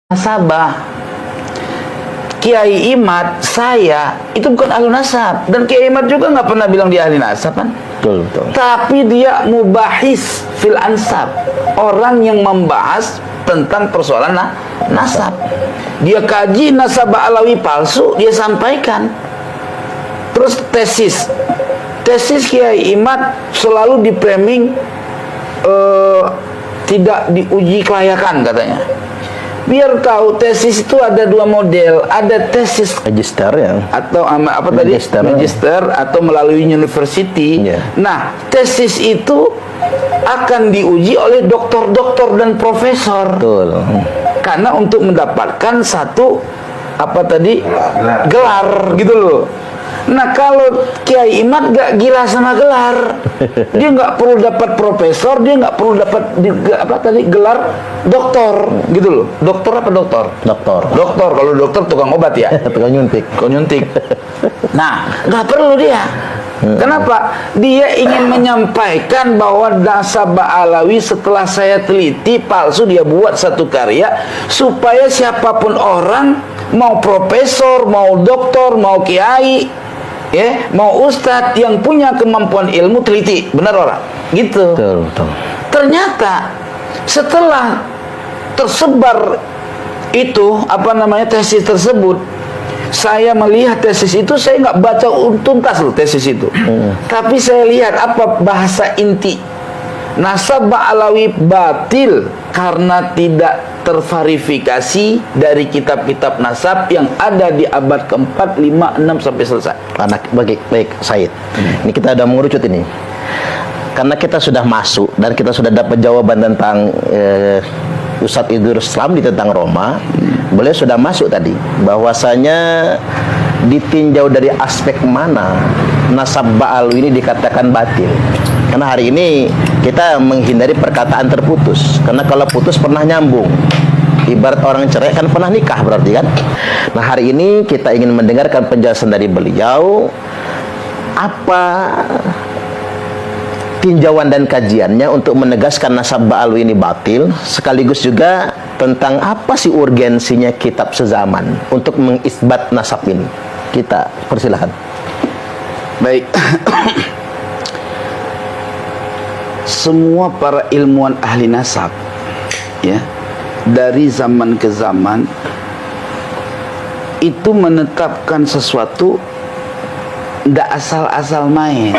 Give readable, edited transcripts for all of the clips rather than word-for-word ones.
nasabah. Kiai Imad, saya itu bukan ahli nasab, dan Kiai Imad juga nggak pernah bilang dia ahli nasab kan? Betul, betul. Tapi dia mubahis fil ansab, orang yang membahas tentang persoalan nasab. Dia kaji nasab alawi palsu, dia sampaikan. Terus tesis Kiai Imad selalu di-framing tidak diuji kelayakan katanya. Biar tahu tesis itu ada dua model, ada tesis Magister ya. atau apa Magister. tadi magister atau melalui university. Yeah. Nah, tesis itu akan diuji oleh doktor-doktor dan profesor. Betul. Karena untuk mendapatkan satu gelar gitu loh. Nah, kalau Kiai Imad gak gila sama gelar, dia nggak perlu dapat profesor, dia nggak perlu dapat gelar doktor gitu loh. Doktor apa doktor? Doktor. Doktor, kalau dokter tukang obat ya. Tukang nyuntik. Nah, nggak perlu dia. Kenapa? Dia ingin menyampaikan bahwa nasabah alawi setelah saya teliti palsu, dia buat satu karya supaya siapapun orang, mau profesor, mau doktor, mau kiai, ya, mau ustadz yang punya kemampuan ilmu teliti, benar orang? Gitu. Betul, betul. Ternyata setelah tersebar itu tesis tersebut, saya melihat tesis itu, saya nggak baca tuntas loh tesis itu. Tapi saya lihat apa bahasa inti. Nasabah alawi batil karena tidak terverifikasi dari kitab-kitab nasab yang ada di abad ke-4, 5, 6 sampai selesai. Baik, Said. Ini kita udah mengerucut ini. Karena kita sudah masuk dan kita sudah dapat jawaban tentang Ustadz Idrus Islam tentang Roma. Beliau sudah masuk tadi bahwasanya ditinjau dari aspek mana nasabah alawi ini dikatakan batil. Karena hari ini kita menghindari perkataan terputus. Karena kalau putus pernah nyambung. Ibarat orang cerai kan pernah nikah berarti kan. Nah, hari ini kita ingin mendengarkan penjelasan dari beliau, apa tinjauan dan kajiannya untuk menegaskan nasabah alawi ini batil, sekaligus juga tentang apa sih urgensinya kitab sezaman untuk mengisbat nasab ini. Kita persilahkan. Baik. Semua para ilmuwan ahli nasab, ya, dari zaman ke zaman itu menetapkan sesuatu ndak asal-asal main.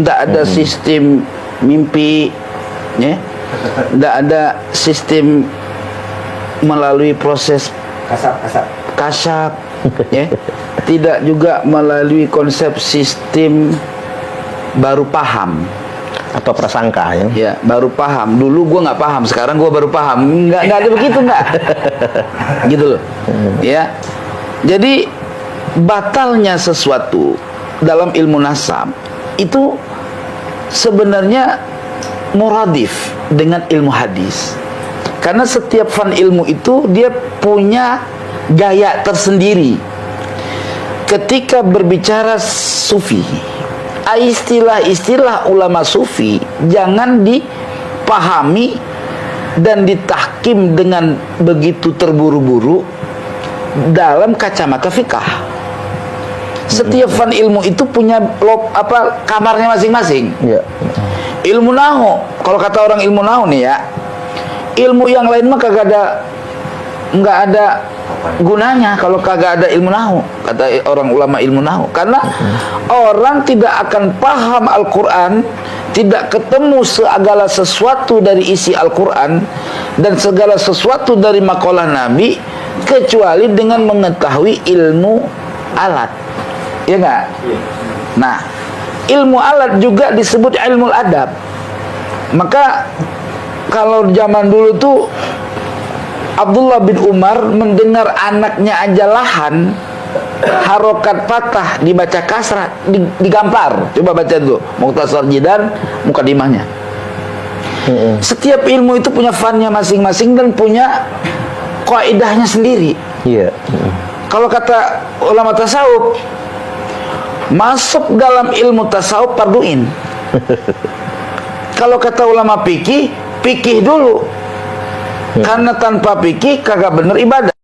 Ndak ada sistem mimpi, ya. Ndak ada sistem melalui proses kasab, ya. Tidak juga melalui konsep sistem baru paham Atau prasangka ya. Ya, baru paham. Dulu gua nggak paham, sekarang gua baru paham. Nggak ada begitu, nggak. Gitu loh. Ya. Jadi batalnya sesuatu dalam ilmu nasab itu sebenarnya muradif dengan ilmu hadis. Karena setiap fan ilmu itu dia punya gaya tersendiri. Ketika berbicara sufi, istilah-istilah ulama sufi jangan dipahami dan ditahkim dengan begitu terburu-buru dalam kacamata fikah. Setiap fan ilmu itu punya kamarnya masing-masing. Ya. Ilmu nahu, kalau kata orang ilmu nahu nih ya, ilmu yang lain mah nggak ada gunanya kalau kagak ada ilmu nahu, kata orang ulama ilmu nahu. Karena orang tidak akan paham Al-Quran, tidak ketemu segala sesuatu dari isi Al-Quran dan segala sesuatu dari makalah Nabi kecuali dengan mengetahui ilmu alat, ya nggak? Nah, ilmu alat juga disebut ilmu adab. Maka kalau zaman dulu tuh Abdullah bin Umar mendengar anaknya aja lahan, harokat patah dibaca kasrah, digampar. Coba baca dulu Mukhtasar Jidan mukadimahnya. Setiap ilmu itu punya fannya masing-masing dan punya kaidahnya sendiri. Iya. Kalau kata ulama tasawuf, masuk dalam ilmu tasawuf farduin. Kalau kata ulama fikih dulu. Karena tanpa fikih kagak bener ibadah.